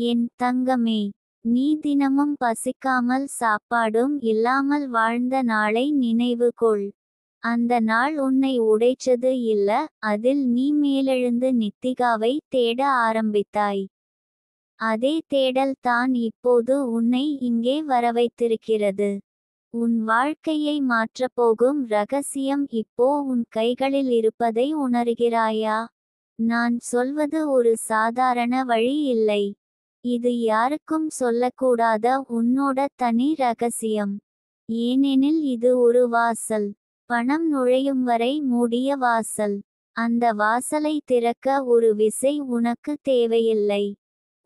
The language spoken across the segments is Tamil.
என் தங்கமே, நீ தினமும் பசிக்காமல் சாப்பாடும் இல்லாமல் வாழ்ந்த நாளை நினைவு கொள். அந்த நாள் உன்னை உடைச்சது இல்ல, அதில் நீ மேலெழுந்து நித்திகாவை தேட ஆரம்பித்தாய். அதே தேடல் தான் இப்போது உன்னை இங்கே வரவைத்திருக்கிறது. உன் வாழ்க்கையை மாற்றப்போகும் ரகசியம் இப்போ உன் கைகளில் இருப்பதை உணர்கிறாயா? நான் சொல்வது ஒரு சாதாரண வழி இல்லை. இது யாருக்கும் சொல்லக்கூடாத உன்னோட தனி ரகசியம். ஏனெனில் இது ஒரு வாசல். பணம் நுழையும் வரை மூடிய வாசல். அந்த வாசலை திறக்க ஒரு விசை உனக்கு தேவையில்லை.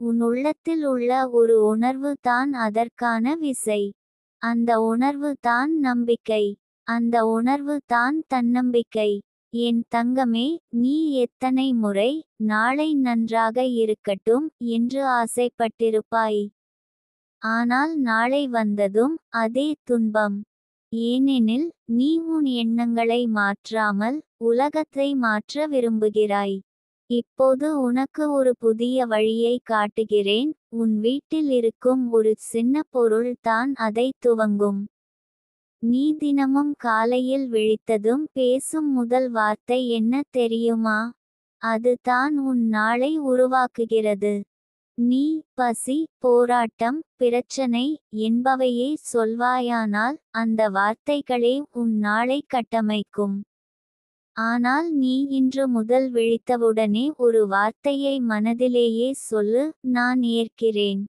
உன் உள்ளத்தில் உள்ள ஒரு உணர்வு தான் அதற்கான விசை. அந்த உணர்வு தான் நம்பிக்கை. அந்த உணர்வு தான் தன்னம்பிக்கை. என் தங்கமே, நீ எத்தனை முறை நாளை நன்றாக இருக்கட்டும் என்று ஆசைப்பட்டிருப்பாய். ஆனால் நாளை வந்ததும் அதே துன்பம். ஏனெனில் நீ உன் எண்ணங்களை மாற்றாமல் உலகத்தை மாற்ற விரும்புகிறாய். இப்போது உனக்கு ஒரு புதிய வழியை காட்டுகிறேன். உன் வீட்டில் இருக்கும் ஒரு சின்ன பொருள் தான் அதை துவங்கும். நீ தினமும் காலையில் விழித்ததும் பேசும் முதல் வார்த்தை என்ன தெரியுமா? அது தான் உன் நாளை உருவாக்குகிறது. நீ பசி, போராட்டம், பிரச்சனை என்பவையே சொல்வாயானால் அந்த வார்த்தைகளே உன் நாளை கட்டமைக்கும். ஆனால் நீ இன்று முதல் விழித்தவுடனே ஒரு வார்த்தையை மனதிலேயே சொல்லு, நான் ஏற்கிறேன்.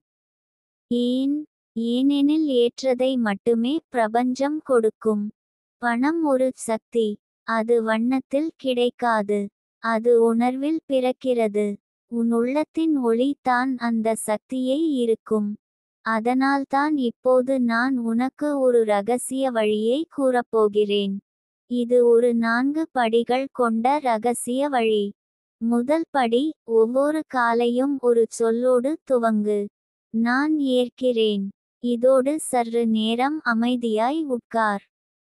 ஏன்? ஏனெனில் ஏற்றதை மட்டுமே பிரபஞ்சம் கொடுக்கும். பணம் ஒரு சக்தி. அது வண்ணத்தில் கிடைக்காது. அது உணர்வில் பிறக்கிறது. உன் உள்ளத்தின் ஒளி தான் அந்த சக்தியை இருக்கும். அதனால்தான் இப்போது நான் உனக்கு ஒரு ரகசிய வழியை கூறப்போகிறேன். இது ஒரு 4 படிகள் கொண்ட ரகசிய வழி. முதல் படி, ஒவ்வொரு காலையும் ஒரு சொல்லோடு துவங்கு. நான் ஏற்கிறேன். இதோடு சற்று நேரம் அமைதியாய் உட்கார்.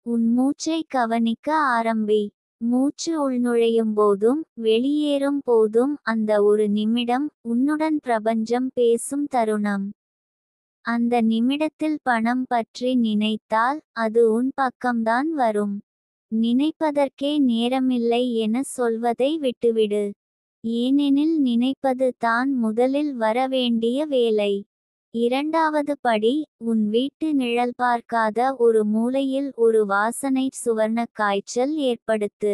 உன் மூச்சை கவனிக்க ஆரம்பி. மூச்சு உள்நுழையும் போதும் வெளியேறும் போதும் அந்த ஒரு நிமிடம் உன்னுடன் பிரபஞ்சம் பேசும் தருணம். அந்த நிமிடத்தில் பணம் பற்றி நினைத்தால் அது உன் பக்கம்தான் வரும். நினைப்பதற்கே நேரமில்லை என சொல்வதை விட்டுவிடு. ஏனெனில் நினைப்பது தான் முதலில் வர வேண்டிய வேலை. இரண்டாவது படி, உன் வீட்டு நிழல் பார்க்காத ஒரு மூலையில் ஒரு வாசனை சுவர்ண காய்ச்சல் ஏற்படுத்து.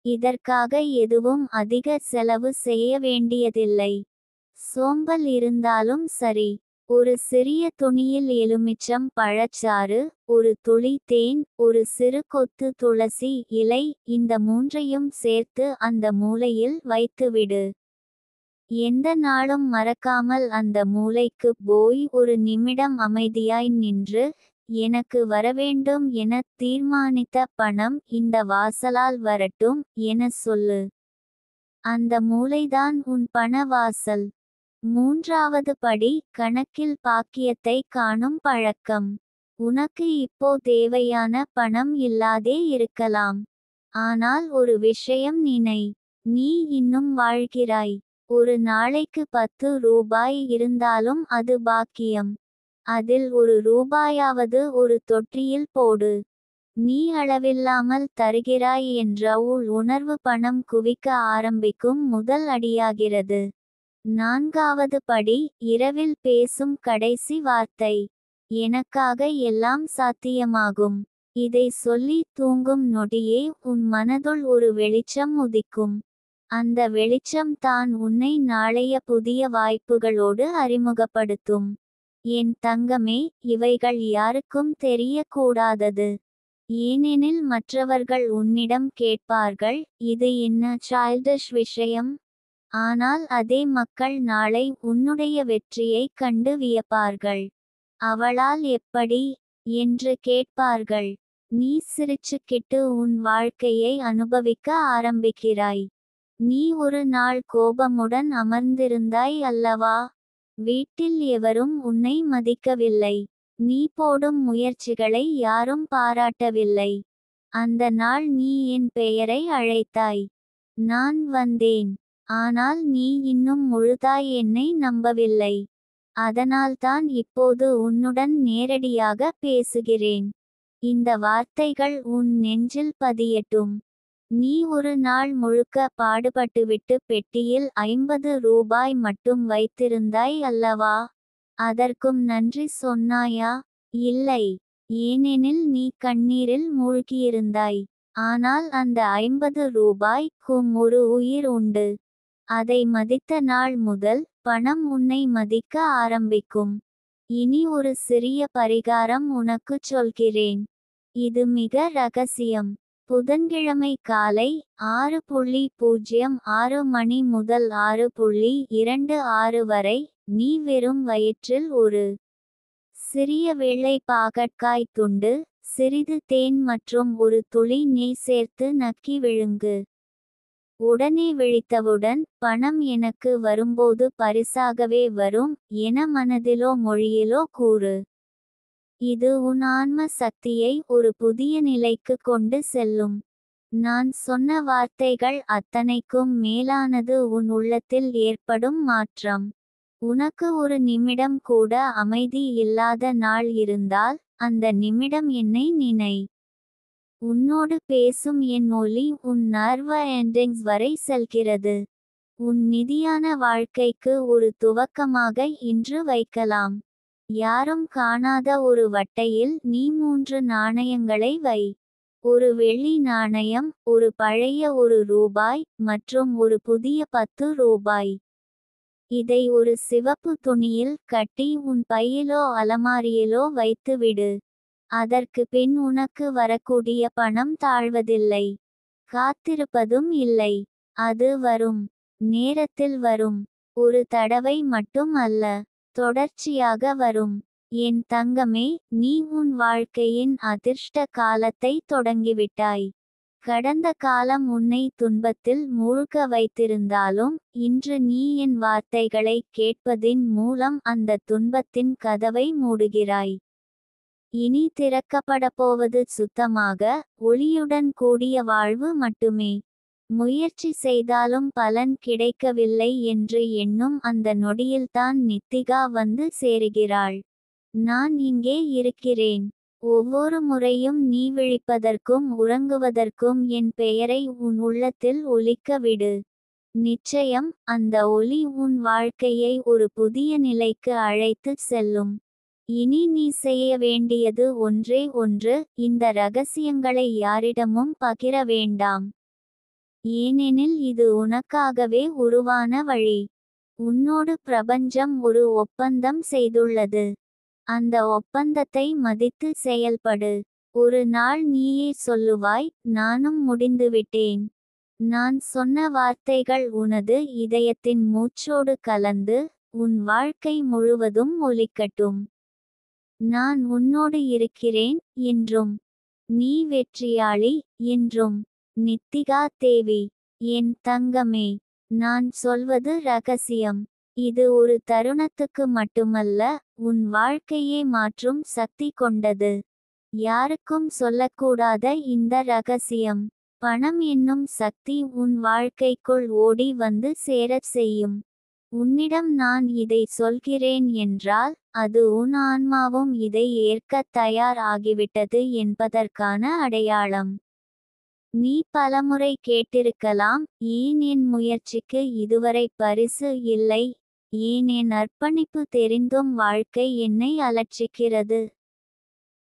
இதற்காக எதுவும் அதிக செலவு செய்ய வேண்டியதில்லை. சோம்பல் இருந்தாலும் சரி. ஒரு சிறிய துணியில் எலுமிச்சம் பழச்சாறு, ஒரு துளி தேன், ஒரு சிறு கொத்து துளசி இலை, இந்த மூன்றையும் சேர்த்து அந்த மூலையில் வைத்துவிடு. எந்த நாளும் மறக்காமல் அந்த மூலைக்கு போய் ஒரு நிமிடம் அமைதியாய் நின்று, எனக்கு வரவேண்டும் என தீர்மானித்த பணம் இந்த வாசலால் வரட்டும் என சொல்லு. அந்த மூலைதான் உன் பண வாசல். மூன்றாவது படி, கணக்கில் பாக்கியத்தை காணும் பழக்கம். உனக்கு இப்போ தேவையான பணம் இல்லாதே இருக்கலாம். ஆனால் ஒரு விஷயம் நினை. நீ இன்னும் வாழ்கிறாய். ஒரு நாளைக்கு 10 ரூபாய் இருந்தாலும் அது பாக்கியம். அதில் ஒரு ரூபாயாவது ஒரு தொட்டியில் போடு. நீ அளவில்லாமல் தருகிறாய் என்ற உணர்வு பணம் குவிக்க ஆரம்பிக்கும் முதல் அடியாகிறது. நான்காவது படி, இரவில் பேசும் கடைசி வார்த்தை. எனக்காக எல்லாம் சாத்தியமாகும். இதை சொல்லி தூங்கும் நொடியே உன் மனதுள் ஒரு வெளிச்சம் உதிக்கும். அந்த வெளிச்சம் தான் உன்னை நாளைய புதிய வாய்ப்புகளோடு அறிமுகப்படுத்தும். என் தங்கமே, இவைகள் யாருக்கும் தெரியக்கூடாதது. ஏனெனில் மற்றவர்கள் உன்னிடம் கேட்பார்கள், இது என்ன சைல்டிஷ் விஷயம்? ஆனால் அதே மக்கள் நாளை உன்னுடைய வெற்றியை கண்டு வியப்பார்கள். அவளால் எப்படி என்று கேட்பார்கள். நீ சிரிச்சுக்கிட்டு உன் வாழ்க்கையை அனுபவிக்க ஆரம்பிக்கிறாய். நீ ஒரு நாள் கோபமுடன் அமர்ந்திருந்தாய் அல்லவா? வீட்டில் எவரும் உன்னை மதிக்கவில்லை. நீ போடும் முயற்சிகளை யாரும் பாராட்டவில்லை. அந்த நாள் நீ என் பெயரை அழைத்தாய். நான் வந்தேன். ஆனால் நீ இன்னும் முழுதாய் என்னை நம்பவில்லை. அதனால்தான் இப்போது உன்னுடன் நேரடியாக பேசுகிறேன். இந்த வார்த்தைகள் உன் நெஞ்சில் பதியட்டும். நீ ஒரு நாள் முழுக்க பாடுபட்டுவிட்டு பெட்டியில் 50 ரூபாய் மட்டும் வைத்திருந்தாய் அல்லவா? அதற்கும் நன்றி சொன்னாயா? இல்லை. ஏனெனில் நீ கண்ணீரில் மூழ்கியிருந்தாய். ஆனால் அந்த 50 ரூபாய்க்கும் ஒரு உயிர் உண்டு. அதை மதித்த நாள் முதல் பணம் உன்னை மதிக்க ஆரம்பிக்கும். இனி ஒரு சிறிய பரிகாரம் உனக்குச் சொல்கிறேன். இது மிக ரகசியம். புதன்கிழமை காலை 6:06 மணி முதல் 6:26 வரை நீ வெறும் வயிற்றில் ஒரு சிறிய வெள்ளை பாகற்காய் துண்டு, சிறிது தேன் மற்றும் ஒரு துளி நெய் சேர்த்து நக்கி விழுங்கு. உடனே விழித்தவுடன் பணம் எனக்கு வரும்போது பரிசாகவே வரும் என மனதிலோ மொழியிலோ கூறு. இது உன் ஆன்ம சக்தியை ஒரு புதிய நிலைக்கு கொண்டு செல்லும். நான் சொன்ன வார்த்தைகள் அத்தனைக்கும் மேலானது உன் உள்ளத்தில் ஏற்படும் மாற்றம். உனக்கு ஒரு நிமிடம் கூட அமைதி இல்லாத நாள் இருந்தால் அந்த நிமிடம் என்னை நினை. உன்னோடு பேசும் என் ஒலி உன் நர்வ எண்டிங்ஸ் வரை செல்கிறது. உன் நிதியான வாழ்க்கைக்கு ஒரு துவக்கமாக இன்று வைக்கலாம். யாரும் காணாத ஒரு வட்டையில் நீ 3 நாணயங்களை வை. ஒரு வெள்ளி நாணயம், ஒரு பழைய ரூபாய் மற்றும் ஒரு புதிய 10 ரூபாய். இதை ஒரு சிவப்பு துணியில் கட்டி உன் பையிலோ அலமாரியிலோ வைத்து விடு. அதற்கு பின் உனக்கு வரக்கூடிய பணம் தாழ்வதில்லை. காத்திருப்பதும் இல்லை. அது வரும். நேரத்தில் வரும். ஒரு தடவை மட்டும் அல்ல. தொடர்ச்சியாக வரும். என் தங்கமே, நீ உன் வாழ்க்கையின் அதிர்ஷ்ட காலத்தை தொடங்கிவிட்டாய். கடந்த காலம் உன்னை துன்பத்தில் மூழ்க வைத்திருந்தாலும் இன்று நீ என் வார்த்தைகளை கேட்பதின் மூலம் அந்த துன்பத்தின் கதவை மூடுகிறாய். இனி திறக்கப்படப்போவது சுத்தமாக, ஒளியுடன் கூடிய வாழ்வு மட்டுமே. முயற்சி செய்தாலும் பலன் கிடைக்கவில்லை என்று எண்ணும் அந்த நொடியில்தான் நித்திகா வந்து சேருகிறாள். நான் இங்கே இருக்கிறேன். ஒவ்வொரு முறையும் நீ விழிப்பதற்கும் உறங்குவதற்கும் என் பெயரை உன் உள்ளத்தில் ஒலிக்க விடு. நிச்சயம், அந்த ஒலி உன் வாழ்க்கையை ஒரு புதிய நிலைக்கு அழைத்துச் செல்லும். இனி நீ செய்ய வேண்டியது ஒன்றே ஒன்று, இந்த ரகசியங்களை யாரிடமும் பகிர வேண்டாம். ஏனெனில் இது உனக்காகவே உருவான வழி. உன்னோடு பிரபஞ்சம் ஒரு ஒப்பந்தம் செய்துள்ளது. அந்த ஒப்பந்தத்தை மதித்து செயல்படு. ஒரு நாள் நீயே சொல்லுவாய், நானும் முடிந்துவிட்டேன். நான் சொன்ன வார்த்தைகள் உனது இதயத்தின் மூச்சோடு கலந்து உன் வாழ்க்கை முழுவதும் ஒலிக்கட்டும். நான் உன்னோடு இருக்கிறேன் என்றும். நீ வெற்றியாளி என்றும். நித்திகா தேவி. என் தங்கமே, நான் சொல்வது ரகசியம். இது ஒரு தருணத்துக்கு மட்டுமல்ல, உன் வாழ்க்கையே மாற்றும் சக்தி கொண்டது. யாருக்கும் சொல்லக்கூடாத இந்த ரகசியம். பணம் என்னும் சக்தி உன் வாழ்க்கைக்குள் ஓடி வந்து சேரச் செய்யும். உன்னிடம் நான் இதை சொல்கிறேன் என்றால் அது உன் ஆன்மாவும் இதை ஏற்க தயார் ஆகிவிட்டது என்பதற்கான அடையாளம். நீ பலமுறை கேட்டிருக்கலாம், ஏன் என் முயற்சிக்கு இதுவரை பரிசு இல்லை? ஏன் என் அர்ப்பணிப்பு தெரிந்தும் வாழ்க்கை என்னை அலட்சிக்கிறது?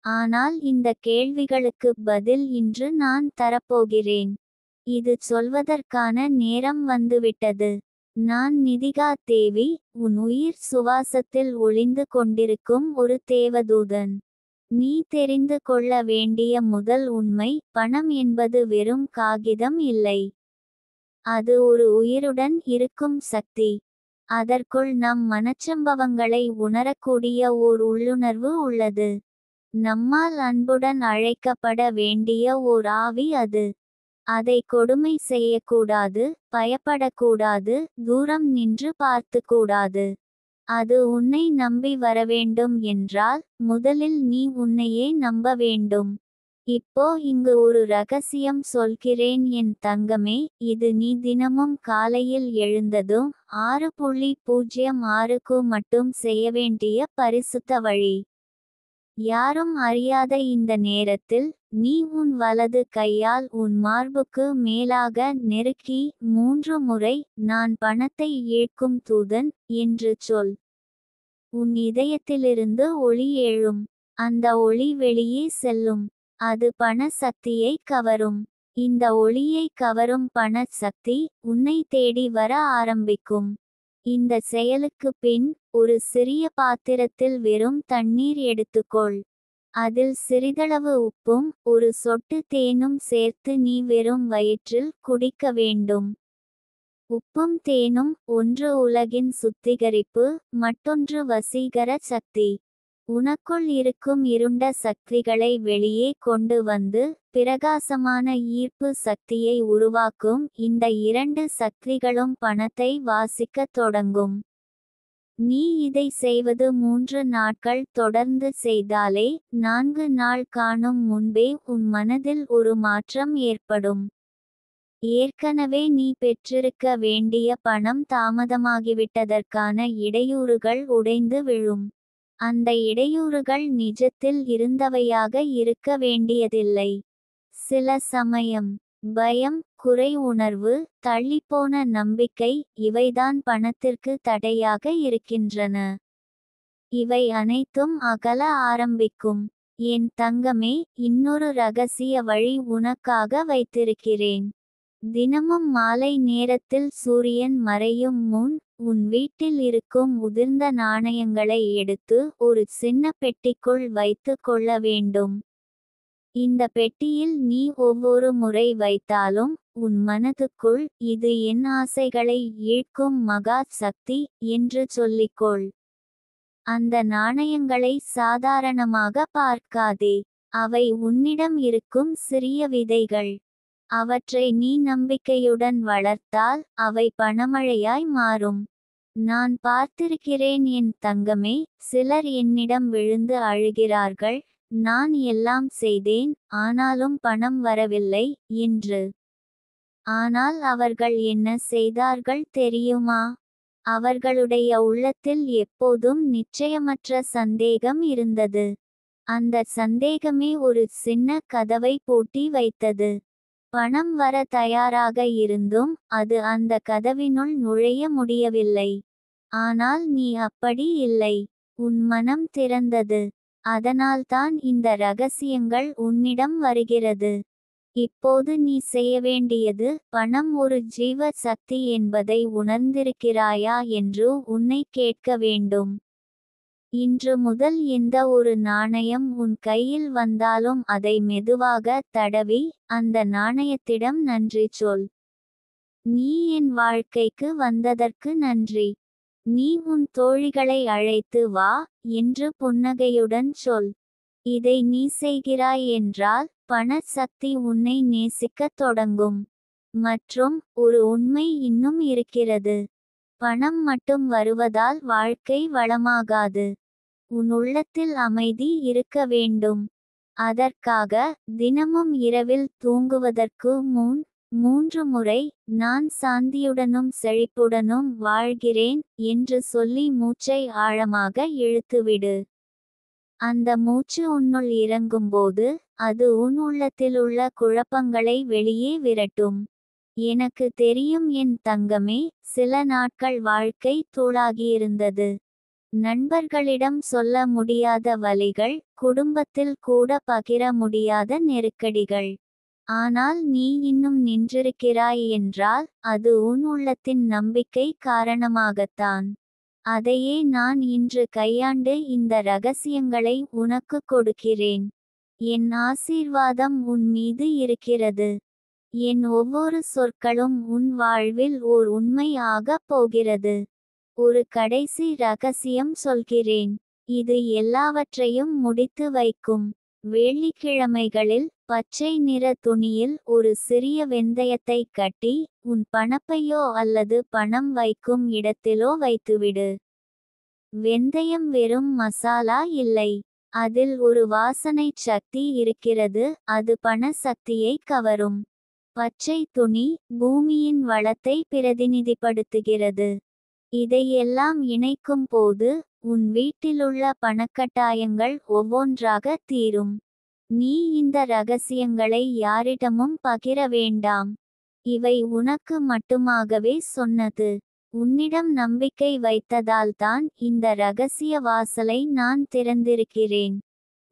ஆனால் இந்த கேள்விகளுக்கு பதில் இன்று நான் தரப்போகிறேன். இது சொல்வதற்கான நேரம் வந்துவிட்டது. நான் நிதிகா தேவி, உன் உயிர் சுவாசத்தில் ஒளிந்து கொண்டிருக்கும் ஒரு தேவதூதன். நீ தெரிந்து கொள்ள வேண்டிய முதல் உண்மை, பணம் என்பது வெறும் காகிதம் இல்லை. அது ஒரு உயிருடன் இருக்கும் சக்தி. அதற்குள் நம் மனச்சம்பவங்களை உணரக்கூடிய ஓர் உள்ளுணர்வு உள்ளது. நம்மால் அன்புடன் அழைக்கப்பட வேண்டிய ஓர் ஆவி அது. அதை கொடுமை செய்யக்கூடாது, பயப்படக்கூடாது, தூரம் நின்று பார்த்துக்கூடாது. அது உன்னை நம்பி வரவேண்டும் என்றால் முதலில் நீ உன்னையே நம்ப வேண்டும். இப்போ இங்கு ஒரு ரகசியம் சொல்கிறேன் என் தங்கமே, இது நீ தினமும் காலையில் எழுந்ததும் 6:06க்கு மட்டும் செய்ய வேண்டிய பரிசுத்த வழி. யாரும் அறியாத இந்த நேரத்தில் நீ உன் வலது கையால் உன் மார்புக்கு மேலாக நெருக்கி 3 முறை நான் பணத்தை ஈர்க்கும் தூதன் என்று சொல். உன் இதயத்திலிருந்து ஒளி எழும். அந்த ஒளி வெளியே செல்லும். அது பண சக்தியை கவரும். இந்த ஒளியை கவரும் பண சக்தி உன்னை தேடி வர ஆரம்பிக்கும். இந்த செயலுக்கு பின் ஒரு சிறிய பாத்திரத்தில் வெறும் தண்ணீர் எடுத்துக்கொள். அதில் சிறிதளவு உப்பும் ஒரு சொட்டு தேனும் சேர்த்து நீ வெறும் வயிற்றில் குடிக்க வேண்டும். உப்பும் தேனும், ஒன்று உலகின் சுத்திகரிப்பு, மற்றொன்று வசீகர சக்தி. உனக்குள் இருக்கும் இருண்ட சக்திகளை வெளியே கொண்டு வந்து பிரகாசமான ஈர்ப்பு சக்தியை உருவாக்கும். இந்த 2 சக்திகளும் பணத்தை வாசிக்கத் தொடங்கும். நீ இதை செய்வது 3 நாட்கள் தொடர்ந்து செய்தாலே 4 நாள் காணும் முன்பே உன் மனதில் ஒரு மாற்றம் ஏற்படும். ஏற்கனவே நீ பெற்றிருக்க வேண்டிய பணம் தாமதமாகிவிட்டதற்கான இடையூறுகள் உடைந்து விழும். அந்த இடையூறுகள் நிஜத்தில் இருந்தவையாக இருக்க வேண்டியதில்லை. சில சமயம் பயம், குறை உணர்வு, தள்ளிப்போன நம்பிக்கை இவைதான் பணத்திற்கு தடையாக இருக்கின்றன. இவை அனைத்தும் அகல ஆரம்பிக்கும். என் தங்கமே, இன்னொரு ரகசிய வழி உனக்காக வைத்திருக்கிறேன். தினமும் மாலை நேரத்தில் சூரியன் மறையும் முன் உன் வீட்டில் இருக்கும் உதிர்ந்த நாணயங்களை எடுத்து ஒரு சின்ன பெட்டிக்குள் வைத்து கொள்ள வேண்டும். இந்த பெட்டியில் நீ ஒவ்வொரு முறை வைத்தாலும் உன் மனதுக்குள் இது என் ஆசைகளை ஈர்க்கும் மகா சக்தி என்று சொல்லிக்கொள். அந்த நாணயங்களை சாதாரணமாக பார்க்காதே. அவை உன்னிடம் இருக்கும் சிறிய விதைகள். அவற்றை நீ நம்பிக்கையுடன் வளர்த்தால் அவை பணமழையாய் மாறும். நான் பார்த்திருக்கிறேன் என் தங்கமே, சிலர் என்னிடம் விழுந்து அழுகிறார்கள், நான் எல்லாம் செய்தேன், ஆனாலும் பணம் வரவில்லை என்று. ஆனால் அவர்கள் என்ன செய்தார்கள் தெரியுமா? அவர்களுடைய உள்ளத்தில் எப்போதும் நிச்சயமற்ற சந்தேகம் இருந்தது. அந்த சந்தேகமே ஒரு சின்ன கதவை பூட்டி வைத்தது. பணம் வர தயாராக இருந்தும் அது அந்த கதவினுள் நுழைய முடியவில்லை. ஆனால் நீ அப்படி இல்லை. உன் மனம் திறந்தது. அதனால்தான் இந்த ரகசியங்கள் உன்னிடம் வருகிறது. இப்போது நீ செய்ய வேண்டியது, பணம் ஒரு ஜீவ சக்தி என்பதை உணர்ந்திருக்கிறாயா என்று உன்னை கேட்க வேண்டும். இன்று முதல் எந்த ஒரு நாணயம் உன் கையில் வந்தாலும் அதை மெதுவாக தடவி அந்த நாணயத்திடம் நன்றி சொல். நீ என் வாழ்க்கைக்கு வந்ததற்கு நன்றி. நீ உன் தோழிகளை அழைத்து வா என்று புன்னகையுடன் சொல். இதை நீ செய்கிறாய் என்றால் பண சக்தி உன்னை நேசிக்கத் தொடங்கும். மற்றும் ஒரு உண்மை இன்னும் இருக்கிறது. பணம் மட்டும் வருவதால் வாழ்க்கை வளமாகாது. உன் உள்ளத்தில் அமைதி இருக்க வேண்டும். அதற்காக தினமும் இரவில் தூங்குவதற்கு முன் 3 முறை நான் சாந்தியுடனும் செழிப்புடனும் வாழ்கிறேன் என்று சொல்லி மூச்சை ஆழமாக இழுத்துவிடு. அந்த மூச்சு உன்னுள் இறங்கும்போது அது உன் உள்ளத்திலுள்ள குழப்பங்களை வெளியே விரட்டும். எனக்கு தெரியும் என் தங்கமே, சில நாட்கள் வாழ்க்கை தூளாகியிருந்தது. நண்பர்களிடம் சொல்ல முடியாத வலிகள், குடும்பத்தில் கூட பகிர முடியாத நெருக்கடிகள். ஆனால் நீ இன்னும் நின்றிருக்கிறாய் என்றால் அது உன் உள்ளத்தின் நம்பிக்கை காரணமாகத்தான். அதையே நான் இன்று கையாண்டு இந்த ரகசியங்களை உனக்கு கொடுக்கிறேன். என் ஆசீர்வாதம் உன் மீது இருக்கிறது. என் ஒவ்வொரு சொற்களும் உன் வாழ்வில் ஓர் உண்மை ஆகப் போகிறது. ஒரு கடைசி ரகசியம் சொல்கிறேன். இது எல்லாவற்றையும் முடித்து வைக்கும். வெள்ளிக்கிழமைகளில் பச்சை நிற துணியில் ஒரு சிறிய வெந்தயத்தை கட்டி உன் பணப்பையோ அல்லது பணம் வைக்கும் இடத்திலோ வைத்துவிடு. வெந்தயம் வெறும் மசாலா இல்லை. அதில் ஒரு வாசனை சக்தி இருக்கிறது, அது பண சக்தியை கவரும். பச்சை துணி பூமியின் வளத்தை பிரதிநிதிப்படுத்துகிறது. இதையெல்லாம் இணைக்கும் போது உன் வீட்டிலுள்ள பணக்கட்டாயங்கள் ஒவ்வொன்றாக தீரும். நீ இந்த ரகசியங்களை யாரிடமும் பகிர வேண்டாம். இவை உனக்கு மட்டுமாகவே சொன்னது. உன்னிடம் நம்பிக்கை வைத்ததால்தான் இந்த ரகசிய வாசலை நான் திறந்திருக்கிறேன்.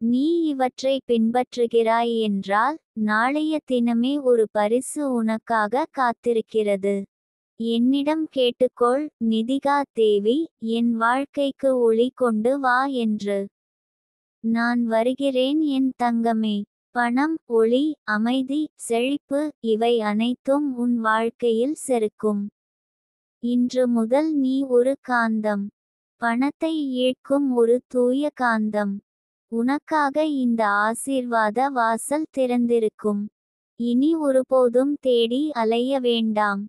நீ இவற்றை பின்பற்றுகிறாய் என்றால் நாளைய தினமே ஒரு பரிசு உனக்காக காத்திருக்கிறது. என்னிடம் கேட்டுக்கொள் நிதிகா தேவி, என் வாழ்க்கைக்கு ஒளி கொண்டு வா என்று. நான் வருகிறேன் என் தங்கமே. பணம், ஒளி, அமைதி, செழிப்பு இவை அனைத்தும் உன் வாழ்க்கையில் செருக்கும். இன்று முதல் நீ ஒரு காந்தம். பணத்தை ஈர்க்கும் ஒரு தூய காந்தம். உனக்காக இந்த ஆசீர்வாத வாசல் திறந்திருக்கும். இனி ஒருபோதும் தேடி அலைய வேண்டாம்.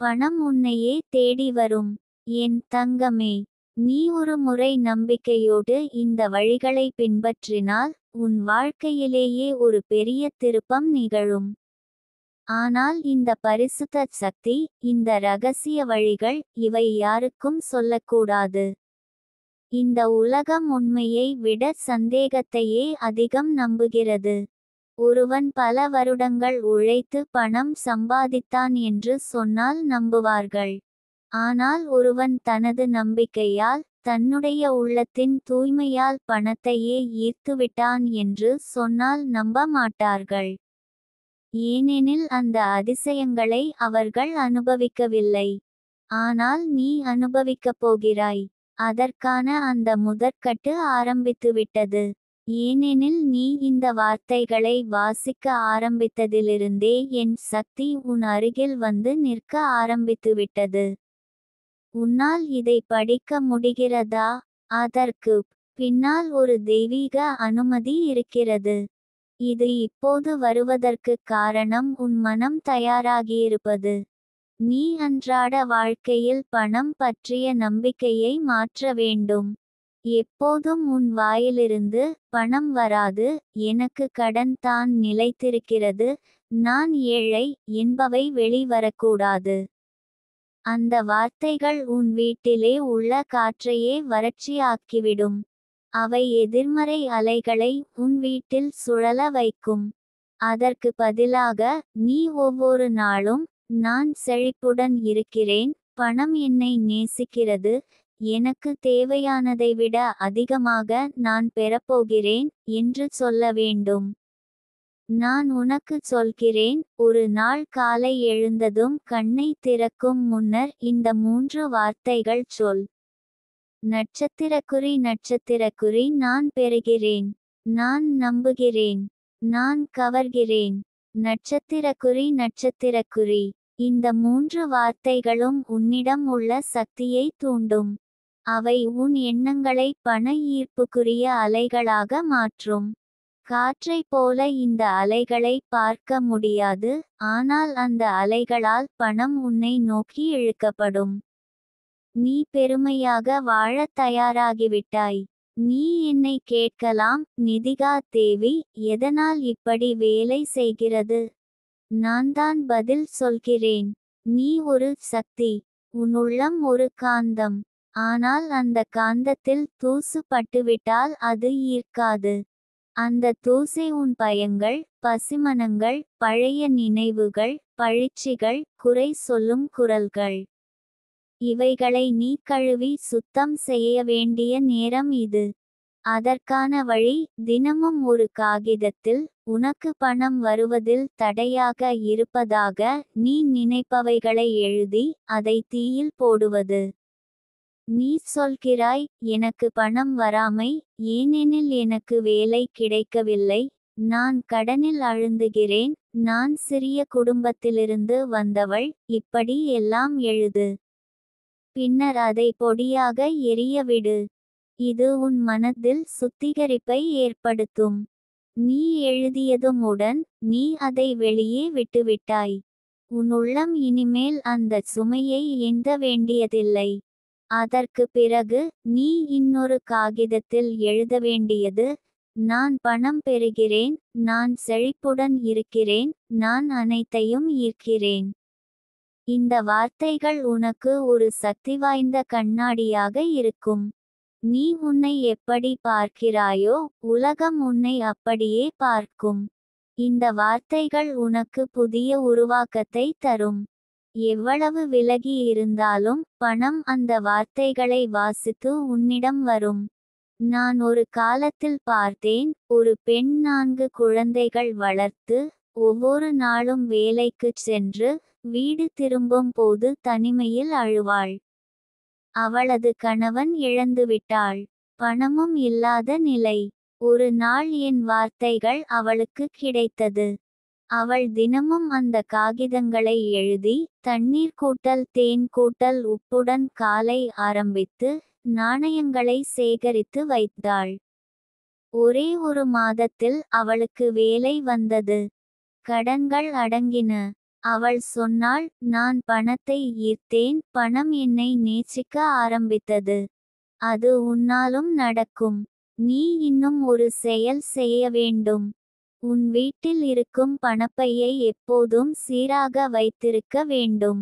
பணம் உன்னையே தேடி வரும். என் தங்கமே, நீ ஒரு முறை நம்பிக்கையோடு இந்த வழிகளை பின்பற்றினால் உன் வாழ்க்கையிலேயே ஒரு பெரிய திருப்பம் நிகழும். ஆனால் இந்த பரிசுத்த சக்தி, இந்த ரகசிய வழிகள் இவை யாருக்கும் சொல்லக்கூடாது. இந்த உலகம் உண்மையை விட சந்தேகத்தையே அதிகம் நம்புகிறது. ஒருவன் பல வருடங்கள் உழைத்து பணம் சம்பாதித்தான் என்று சொன்னால் நம்புவார்கள். ஆனால் ஒருவன் தனது நம்பிக்கையால், தன்னுடைய உள்ளத்தின் தூய்மையால் பணத்தையே ஈர்த்துவிட்டான் என்று சொன்னால் நம்ப மாட்டார்கள். ஏனெனில் அந்த அதிசயங்களை அவர்கள் அனுபவிக்கவில்லை. ஆனால் நீ அனுபவிக்கப் போகிறாய். அதற்கான அந்த முதற்கட்டு ஆரம்பித்துவிட்டது. ஏனெனில் நீ இந்த வார்த்தைகளை வாசிக்க ஆரம்பித்ததிலிருந்தே என் சக்தி உன் அருகில் வந்து நிற்க ஆரம்பித்துவிட்டது. உன்னால் இதை படிக்க முடிகிறதா? அதற்கு பின்னால் ஒரு தெய்வீக அனுமதி இருக்கிறது. இது இப்போது வருவதற்கு காரணம் உன் மனம் தயாராகியிருப்பது. நீ அன்றாட வாழ்க்கையில் பணம் பற்றிய நம்பிக்கையை மாற்ற வேண்டும். எப்போதும் உன் வாயிலிருந்து பணம் வராது, எனக்கு கடன் தான் நிலைத்திருக்கிறது, நான் ஏழை என்பவை வெளிவரக்கூடாது. அந்த வார்த்தைகள் உன் வீட்டிலே உள்ள காற்றையே வறட்சியாக்கிவிடும். அவை எதிர்மறை அலைகளை உன் வீட்டில் சுழல வைக்கும். அதற்கு பதிலாக நீ ஒவ்வொரு நாளும், நான் செழிப்புடன் இருக்கிறேன், பணம் என்னை நேசிக்கிறது, எனக்கு தேவையானதை விட அதிகமாக நான் பெறப்போகிறேன் என்று சொல்ல வேண்டும். நான் உனக்கு சொல்கிறேன், ஒரு நாள் காலை எழுந்ததும் கண்ணை திறக்கும் முன்னர் இந்த 3 வார்த்தைகள் சொல். நட்சத்திரக்குறி நட்சத்திரக்குறி நான் பெறுகிறேன். நான் நம்புகிறேன். நான் கவர்கிறேன். நட்சத்திரக்குறி நட்சத்திரக்குறி. இந்த 3 வார்த்தைகளும் உன்னிடம் உள்ள சக்தியை தூண்டும். அவை உன் எண்ணங்களை பண ஈர்ப்புக்குரிய அலைகளாக மாற்றும். காற்றைப் போல இந்த அலைகளை பார்க்க முடியாது, ஆனால் அந்த அலைகளால் பணம் உன்னை நோக்கி இழுக்கப்படும். நீ பெருமையாக வாழத் தயாராகிவிட்டாய். நீ என்னை கேட்கலாம், நிதிகா தேவி, எதனால் இப்படி வேலை செய்கிறது? நான்தான் பதில் சொல்கிறேன். நீ ஒரு சக்தி. உன் உள்ளம் ஒரு காந்தம். ஆனால் அந்த காந்தத்தில் தூசு பட்டுவிட்டால் அது ஈர்க்காது. அந்த தூசை உன் பயங்கள், பசிமனங்கள், பழைய நினைவுகள், பழிச்சிகள், குறை சொல்லும் குரல்கள். இவைகளை நீ கழுவி சுத்தம் செய்ய வேண்டிய நேரம் இது. அதற்கான வழி, தினமும் ஒரு காகிதத்தில், உனக்கு பணம் வருவதில் தடையாக இருப்பதாக நீ நினைப்பவைகளை எழுதி அதை தீயில் போடுவது. நீ சொல்கிறாய், எனக்கு பணம் வராமை, ஏனெனில் எனக்கு வேலை கிடைக்கவில்லை, நான் கடனில் அழுந்துகிறேன், நான் சிறிய குடும்பத்திலிருந்து வந்தவள், இப்படி எல்லாம் எழுது. பின்னர் அதை பொடியாக எரியவிடு. இது உன் மனதில் சுத்திகரிப்பை ஏற்படுத்தும். நீ எழுதியதுமுடன் நீ அதை வெளியே விட்டுவிட்டாய். உன் உள்ளம் இனிமேல் அந்த சுமையை ஏந்த வேண்டியதில்லை. அதற்கு பிறகு நீ இன்னொரு காகிதத்தில் எழுத வேண்டியது, நான் பணம் பெறுகிறேன், நான் செழிப்புடன் இருக்கிறேன், நான் அனைத்தையும் ஈர்க்கிறேன். இந்த வார்த்தைகள் உனக்கு ஒரு சக்திவாய்ந்த கண்ணாடியாக இருக்கும். நீ உன்னை எப்படி பார்க்கிறாயோ உலகம் உன்னை அப்படியே பார்க்கும். இந்த வார்த்தைகள் உனக்கு புதிய உருவாக்கத்தை தரும். எவ்வளவு விலகி இருந்தாலும் பணம் அந்த வார்த்தைகளை வாசித்து உன்னிடம் வரும். நான் ஒரு காலத்தில் பார்த்தேன், ஒரு பெண் 4 குழந்தைகள் வளர்த்து ஒவ்வொரு நாளும் வேலைக்குச் சென்று வீடு திரும்பும் போது தனிமையில் அழுவாள். அவளது கணவன் இழந்துவிட்டாள். பணமும் இல்லாத நிலை. ஒரு நாள் என் வார்த்தைகள் அவளுக்கு கிடைத்தது. அவள் தினமும் அந்த காகிதங்களை எழுதி தண்ணீர் கூட்டல் தேன் கூட்டல் உப்புடன் காலை ஆரம்பித்து நாணயங்களை சேகரித்து வைத்தாள். ஒரே ஒரு மாதத்தில் அவளுக்கு வேலை வந்தது. கடன்கள் அடங்கின. அவள் சொன்னாள், நான் பணத்தை ஈர்த்தேன், பணம் என்னை நேசிக்க ஆரம்பித்தது. அது உன்னாலும் நடக்கும். நீ இன்னும் ஒரு செயல் செய்ய வேண்டும். உன் வீட்டில் இருக்கும் பணப்பையை எப்போதும் சீராக வைத்திருக்க வேண்டும்.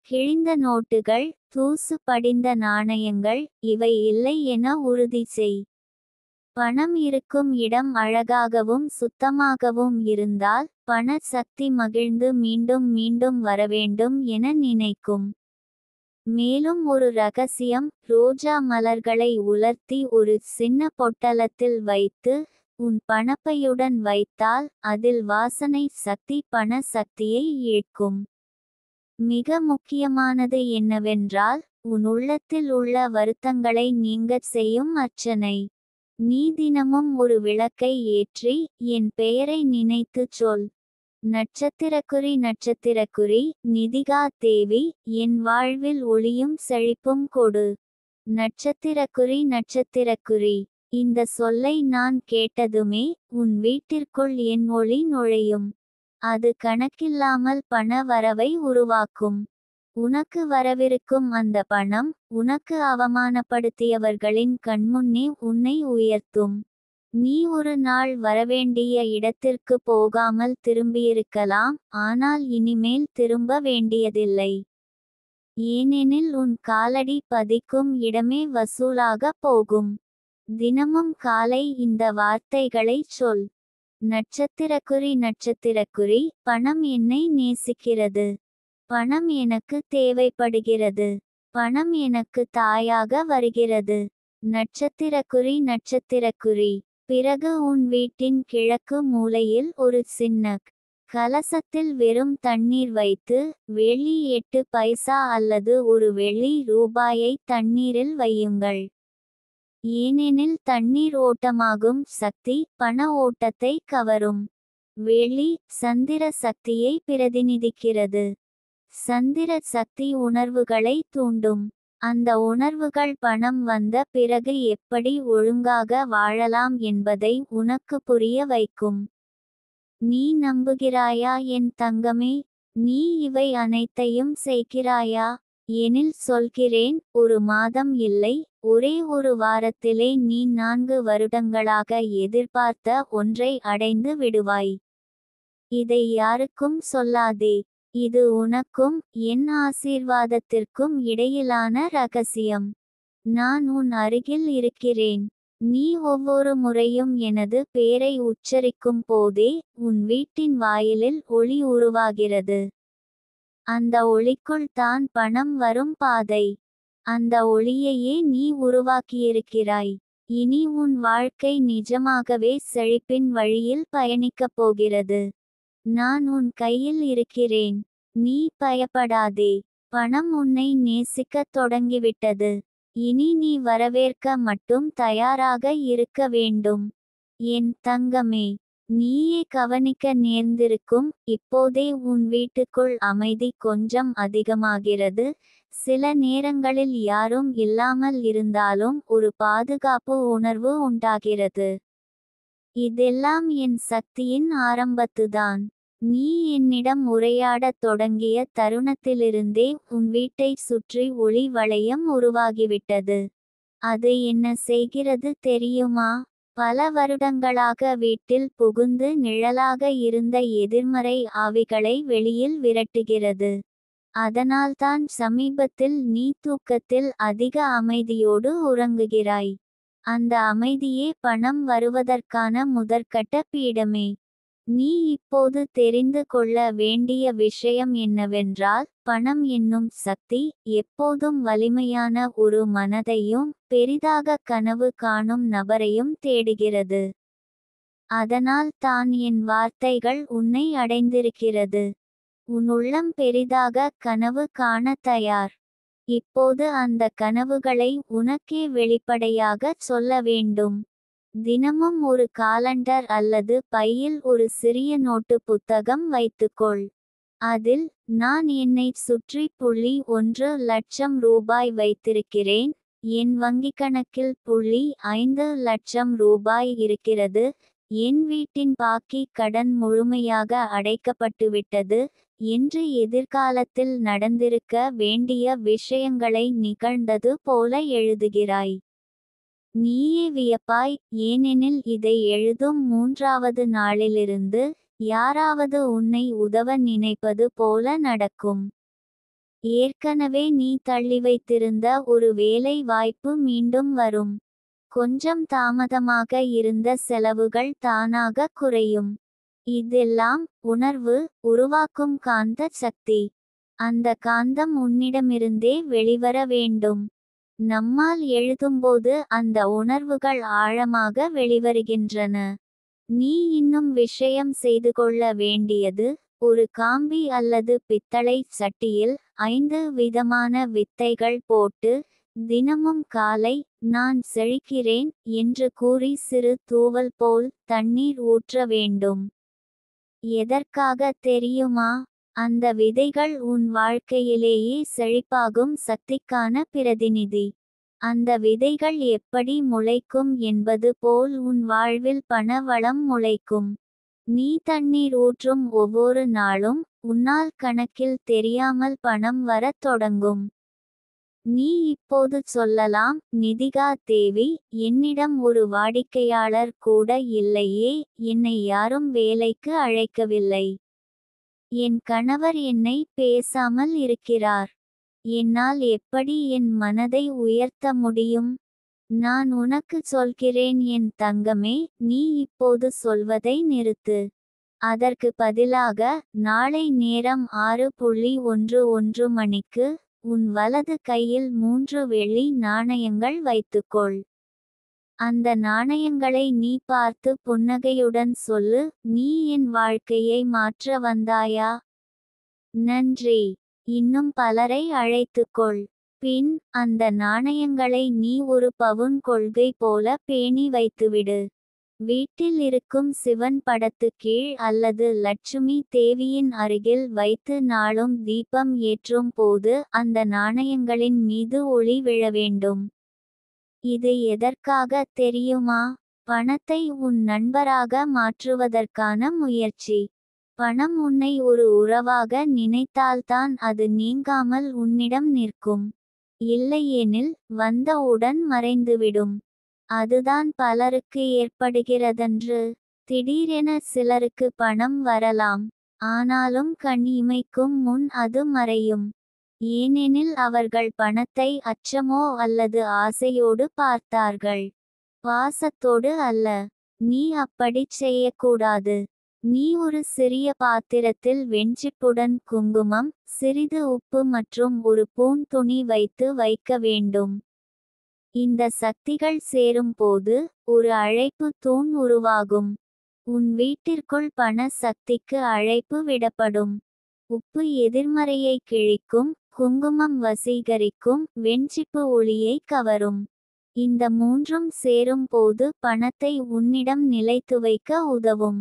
கிழிந்த நோட்டுகள், தூசு படிந்த நாணயங்கள் இவை இல்லை என உறுதி செய். பணம் இருக்கும் இடம் அழகாகவும் சுத்தமாகவும் இருந்தால் பண சக்தி மகிழ்ந்து மீண்டும் மீண்டும் வரவேண்டும் என நினைக்கும். மேலும் ஒரு ரகசியம், ரோஜா மலர்களை உலர்த்தி ஒரு சின்ன பொட்டலத்தில் வைத்து உன் பணப்பையுடன் வைத்தால் அதில் வாசனை சக்தி பண சக்தியை ஈர்க்கும். மிக முக்கியமானது என்னவென்றால் உன் உள்ளத்தில் உள்ள வருத்தங்களை நீங்கச் செய்யும் அர்ச்சனை. நீ தினமும் ஒரு விளக்கை ஏற்றி என் பெயரை நினைத்துச் சொல். நட்சத்திரக்குறி நட்சத்திரக்குறி நிதிகா தேவி, என் வாழ்வில் ஒளியும் செழிப்பும் கொடு. நட்சத்திரக்குறி நட்சத்திரக்குறி. இந்த சொல்லை நான் கேட்டதுமே உன் வீட்டிற்குள் என் ஒளி நுழையும். அது கணக்கில்லாமல் பண வரவை உருவாக்கும். உனக்கு வரவிருக்கும் அந்த பணம் உனக்கு அவமானப்படுத்தியவர்களின் கண்முன்னே உன்னை உயர்த்தும். நீ ஒரு நாள் வரவேண்டிய இடத்திற்கு போகாமல் திரும்பியிருக்கலாம், ஆனால் இனிமேல் திரும்ப வேண்டியதில்லை. ஏனெனில் உன் காலடி பதிக்கும் இடமே வசூலாக போகும். தினமும் காலை இந்த வார்த்தைகளைச் சொல். நட்சத்திரக்குறி நட்சத்திரக்குறி, பணம் என்னை நேசிக்கிறது. பணம் எனக்கு தேவைப்படுகிறது. பணம் எனக்கு தாயாக வருகிறது. நட்சத்திரக்குறி நட்சத்திரக்குறி. பிறகு உன் வீட்டின் கிழக்கு மூலையில் ஒரு சின்ன கலசத்தில் வெறும் தண்ணீர் வைத்து வெள்ளி 8 பைசா அல்லது ஒரு வெள்ளி ரூபாயை தண்ணீரில் வையுங்கள். ஏனெனில் தண்ணீர் ஓட்டமாகும் சக்தி பண ஓட்டத்தை கவரும். வெள்ளி சந்திர சக்தியை பிரதிநிதிக்கிறது. சந்திர சக்தி உணர்வுகளை தூண்டும். அந்த உணர்வுகள் பணம் வந்த பிறகு எப்படி ஒழுங்காக வாழலாம் என்பதை உனக்கு புரிய வைக்கும். நீ நம்புகிறாயா என் தங்கமே? நீ இவை அனைத்தையும் செய்கிறாயா? எனில் சொல்கிறேன், ஒரு மாதம் இல்லை, ஒரே ஒரு வாரத்திலே நீ 4 வருடங்களாக எதிர்பார்த்த ஒன்றை அடைந்து விடுவாய். இதை யாருக்கும் சொல்லாதே. இது உனக்கும் என் ஆசீர்வாதத்திற்கும் இடையிலான ரகசியம். நான் உன் அருகில் இருக்கிறேன். நீ ஒவ்வொரு முறையும் எனது பேரை உச்சரிக்கும் போதே உன் வீட்டின் வாயிலில் ஒளி உருவாகிறது. அந்த ஒளிக்குள் தான் பணம் வரும் பாதை. அந்த ஒளியையே நீ உருவாக்கியிருக்கிறாய். இனி உன் வாழ்க்கை நிஜமாகவே செழிப்பின் வழியில் பயணிக்கப் போகிறது. நான் உன் கையில் இருக்கிறேன். நீ பயப்படாதே. பணம் உன்னை நேசிக்கத் தொடங்கிவிட்டது. இனி நீ வரவேற்க மட்டும் தயாராக இருக்க வேண்டும். என் தங்கமே, நீயே கவனிக்க நேர்ந்திருக்கும், இப்போதே உன் வீட்டுக்குள் அமைதி கொஞ்சம் அதிகமாகிறது. சில நேரங்களில் யாரும் இல்லாமல் இருந்தாலும் ஒரு பாதுகாப்பு உணர்வு உண்டாகிறது. இதெல்லாம் என் சக்தியின் ஆரம்பத்துதான். நீ என்னிடம் உரையாடத் தொடங்கிய தருணத்திலிருந்தே உன் வீட்டைச் சுற்றி ஒளி வளையம் உருவாகிவிட்டது. அது என்ன செய்கிறது தெரியுமா? பல வருடங்களாக வீட்டில் புகுந்து நிழலாக இருந்த எதிர்மறை ஆவிகளை வெளியில் விரட்டுகிறது. அதனால்தான் சமீபத்தில் நீ தூக்கத்தில் அதிக அமைதியோடு உறங்குகிறாய். அந்த அமைதியே பணம் வருவதற்கான முதற்கட்ட பீடமே. நீ இப்போது தெரிந்து கொள்ள வேண்டிய விஷயம் என்னவென்றால், பணம் என்னும் சக்தி எப்போதும் வலிமையான ஒரு மனதையும் பெரிதாக கனவு காணும் நபரையும் தேடுகிறது. அதனால் தான் என் வார்த்தைகள் உன்னை அடைந்திருக்கிறது. உன் உள்ளம் பெரிதாக கனவு காண தயார். இப்போது அந்த கனவுகளை உனக்கே வெளிப்படையாகச் சொல்ல வேண்டும். தினமும் ஒரு காலண்டர் அல்லது பையில் ஒரு சிறிய நோட்டு புத்தகம் வைத்துக்கொள். அதில், நான் என்னைச் சுற்றி $1,00,000 வைத்திருக்கிறேன். என் வங்கிக்கணக்கில் $5,00,000 இருக்கிறது. என் வீட்டின் பாக்கி கடன் முழுமையாக அடைக்கப்பட்டுவிட்டது என்று எதிர்காலத்தில் நடந்திருக்க வேண்டிய விஷயங்களை நிகழ்ந்தது போல எழுதுகிறாய். நீயே வியப்பாய், ஏனெனில் இதை எழுதும் 3வது நாளிலிருந்து யாராவது உன்னை உதவ நினைப்பது போல நடக்கும். ஏற்கனவே நீ தள்ளி வைத்திருந்த ஒரு வேலை வாய்ப்பு மீண்டும் வரும். கொஞ்சம் தாமதமாக இருந்த செலவுகள் தானாக குறையும். இதெல்லாம் உணர்வு உருவாக்கும் காந்த சக்தி. அந்த காந்தம் உன்னிடமிருந்தே வெளிவர வேண்டும். நம்மால் எழுதும்போது அந்த உணர்வுகள் ஆழமாக வெளிவருகின்றன. நீ இன்னும் விஷயம் செய்து கொள்ள வேண்டியது, ஒரு காம்பி அல்லது பித்தளை சட்டியில் 5 விதமான வித்தைகள் போட்டு, தினமும் காலை, நான் செழிக்கிறேன் என்று கூறி சிறு தூவல் போல் தண்ணீர் ஊற்ற வேண்டும். எதற்காக தெரியுமா? அந்த விதைகள் உன் வாழ்க்கையிலேயே செழிப்பாகும் சக்திக்கான பிரதிநிதி. அந்த விதைகள் எப்படி முளைக்கும் என்பது போல் உன் வாழ்வில் பண வளம் முளைக்கும். நீ தண்ணீர் ஊற்றும் ஒவ்வொரு நாளும் உன்னால் கணக்கில் தெரியாமல் பணம் வரத் தொடங்கும். நீ இப்போது சொல்லலாம், நிதிகா தேவி, என்னிடம் ஒரு வாடிக்கையாளர் கூட இல்லையே, என்னை யாரும் வேலைக்கு அழைக்கவில்லை. என் கணவர் என்னை பேசாமல் இருக்கிறார். என்னால் எப்படி என் மனதை உயர்த்த முடியும்? நான் உனக்கு சொல்கிறேன் என் தங்கமே, நீ இப்போது சொல்வதை நிறுத்து. அதற்கு பதிலாக, நாளை நேரம் 6:11 மணிக்கு, உன் வலது கையில் 3 வெள்ளி நாணயங்கள் வைத்துக்கொள். அந்த நாணயங்களை நீ பார்த்து புன்னகையுடன் சொல்லு, நீ என் வாழ்க்கையை மாற்ற வந்தாயா? நன்றி. இன்னும் பலரை அழைத்துக்கொள். பின், அந்த நாணயங்களை நீ ஒரு பவுன் கொள்கை போல பேணி வைத்துவிடு. வீட்டில் இருக்கும் சிவன் படத்து கீழ் அல்லது லட்சுமி தேவியின் அருகில் வைத்து நாளும் தீபம் ஏற்றும் போது அந்த நாணயங்களின் மீது ஒளி விழ வேண்டும். இது எதற்காக தெரியுமா? பணத்தை உன் நண்பராக மாற்றுவதற்கான முயற்சி. பணம் உன்னை ஒரு உறவாக நினைத்தால்தான் அது நீங்காமல் உன்னிடம் நிற்கும். இல்லையெனில், வந்தவுடன் மறைந்துவிடும். அதுதான் பலருக்கு ஏற்படுகிறதன்று. திடீரென சிலருக்கு பணம் வரலாம். ஆனாலும் கண் இமைக்கும் முன் அது மறையும். ஏனெனில் அவர்கள் பணத்தை அச்சமோ அல்லது ஆசையோடு பார்த்தார்கள். பாசத்தோடு அல்ல. நீ அப்படிச் செய்யக்கூடாது. நீ ஒரு சிறிய பாத்திரத்தில் வெண்சிப்புடன் குங்குமம், சிறிது உப்பு மற்றும் ஒரு பூன் துணி வைத்து வைக்க வேண்டும். இந்த சக்திகள் சேரும் போது, ஒரு அழைப்பு தூண் உருவாகும். உன் வீட்டிற்குள் பண சக்திக்கு அழைப்பு விடப்படும். உப்பு எதிர்மறையை கிழிக்கும், குங்குமம் வசீகரிக்கும், வெண்சிப்பு ஒளியை கவரும். இந்த மூன்றும் சேரும் போது பணத்தை உன்னிடம் நிலைத்து வைக்க உதவும்.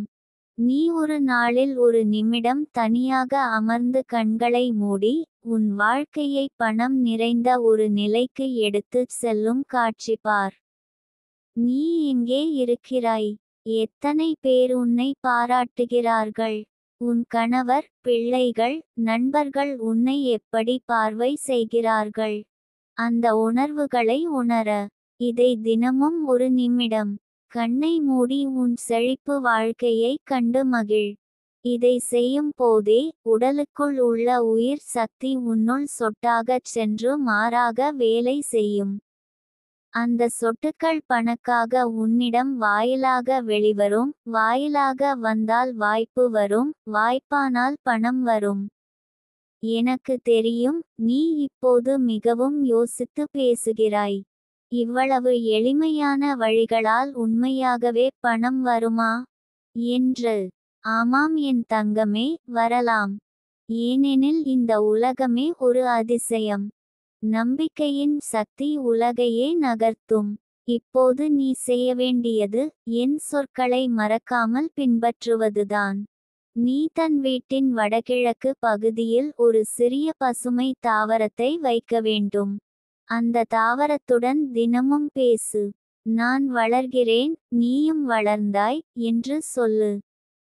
நீ ஒரு நாளில் ஒரு நிமிடம் தனியாக அமர்ந்து கண்களை மூடி, உன் வாழ்க்கையை பணம் நிறைந்த ஒரு நிலைக்கு எடுத்துச் செல்லும் காட்சி பார். நீ எங்கே இருக்கிறாய்? எத்தனை பேர் உன்னை பாராட்டுகிறார்கள்? உன் கணவர், பிள்ளைகள், நண்பர்கள் உன்னை எப்படி பார்வை செய்கிறார்கள்? அந்த உணர்வுகளை உணர. இதை தினமும் ஒரு நிமிடம் கண்ணை மூடி உன் செழிப்பு வாழ்க்கையை கண்டு மகிழ். இதை செய்யும் போதே உடலுக்குள் உள்ள உயிர் சக்தி உன்னுள் சொட்டாகச் சென்று மாறாக வேலை செய்யும். அந்த சொட்டுக்கள் பணக்காக உன்னிடம் வாயிலாக வெளிவரும். வாயிலாக வந்தால் வாய்ப்பு வரும், வாய்ப்பானால் பணம் வரும். எனக்கு தெரியும், நீ இப்போது மிகவும் யோசித்து பேசுகிறாய். இவ்வளவு எளிமையான வழிகளால் உண்மையாகவே பணம் வருமா என்று. ஆமாம் என் தங்கமே, வரலாம். ஏனெனில் இந்த உலகமே ஒரு அதிசயம். நம்பிக்கையின் சக்தி உலகையே நகர்த்தும். இப்போது நீ செய்ய வேண்டியது என் சொற்களை மறக்காமல் பின்பற்றுவதுதான். நீ தன் வீட்டின் வடகிழக்கு பகுதியில் ஒரு சிறிய பசுமை தாவரத்தை வைக்க வேண்டும். அந்த தாவரத்துடன் தினமும் பேசு. நான் வளர்கிறேன், நீயும் வளர்ந்தாய் என்று சொல்லு.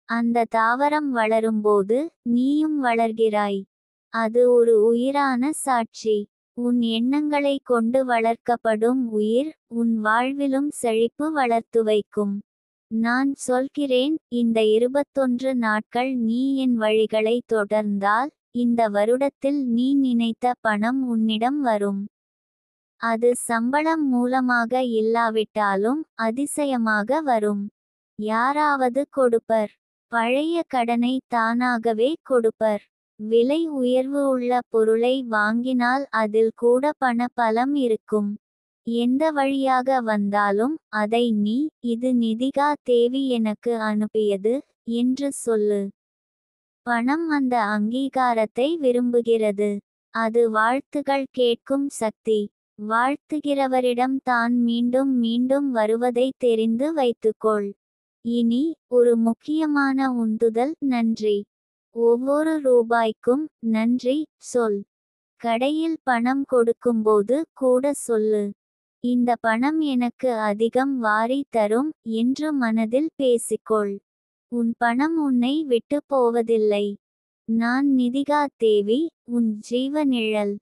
அந்த தாவரம் வளரும்போது நீயும் வளர்கிறாய். அது ஒரு உயிரான சாட்சி. உன் எண்ணங்களை கொண்டு வளர்க்கப்படும் உயிர் உன் வாழ்விலும் செழிப்பு வளர்த்து வைக்கும். நான் சொல்கிறேன், இந்த 21 நாட்கள் நீ என் வழிகளை தொடர்ந்தால் இந்த வருடத்தில் நீ நினைத்த பணம் உன்னிடம் வரும். அது சம்பளம் மூலமாக இல்லாவிட்டாலும் அதிசயமாக வரும். யாராவது கொடுப்பர். பழைய கடனை தானாகவே கொடுப்பர். விலை உயர்வு உள்ள பொருளை வாங்கினால் அதில் கூட பண பலம் இருக்கும். எந்த வழியாக வந்தாலும் அதை நீ, இது நிதிகா தேவி எனக்கு அனுப்பியது என்று சொல்லு. பணம் அந்த அங்கீகாரத்தை விரும்புகிறது. அது வாழ்த்துகள் கேட்கும் சக்தி. வாழ்த்துகிறவரிடம் தான் மீண்டும் மீண்டும் வருவதை தெரிந்து வைத்துக்கொள். இனி ஒரு முக்கியமான உந்துதல். நன்றி. ஒவ்வொரு ரூபாய்க்கும் நன்றி சொல். கடையில் பணம் கொடுக்கும்போது கூட சொல்லு, இந்த பணம் எனக்கு அதிகம் வாரி தரும் என்று மனதில் பேசிக்கொள். உன் பணம் உன்னை விட்டு போவதில்லை. நான் நிதிகா தேவி, உன் ஜீவ நிழல்.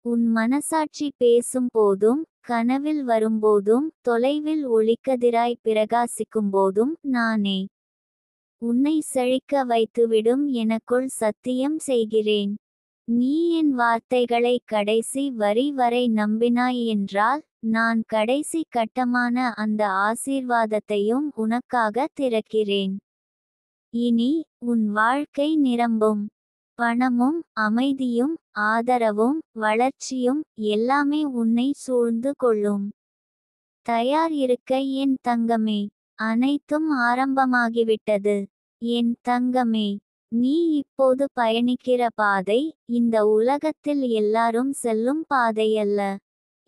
உன் மனசாட்சி பேசும் போதும், கனவில் வரும்போதும், தொலைவில் ஒளிக்கதிராய் பிரகாசிக்கும்போதும் நானே உன்னை செழிக்க வைத்துவிடும் எனக்குள் சத்தியம் செய்கிறேன். நீ என் வார்த்தைகளை கடைசி வரி வரை நம்பினாய் என்றால் நான் கடைசி கட்டமான அந்த ஆசீர்வாதத்தையும் உனக்காக திறக்கிறேன். இனி உன் வாழ்க்கை நிரம்பும். பணமும் அமைதியும் ஆதரவும் வளர்ச்சியும் எல்லாமே உன்னை சூழ்ந்து கொள்ளும். தயார் இருக்க என் தங்கமே. அனைத்தும் ஆரம்பமாகிவிட்டது. என் தங்கமே, நீ இப்போது பயணிக்கிற பாதை இந்த உலகத்தில் எல்லாரும் செல்லும் பாதையல்ல.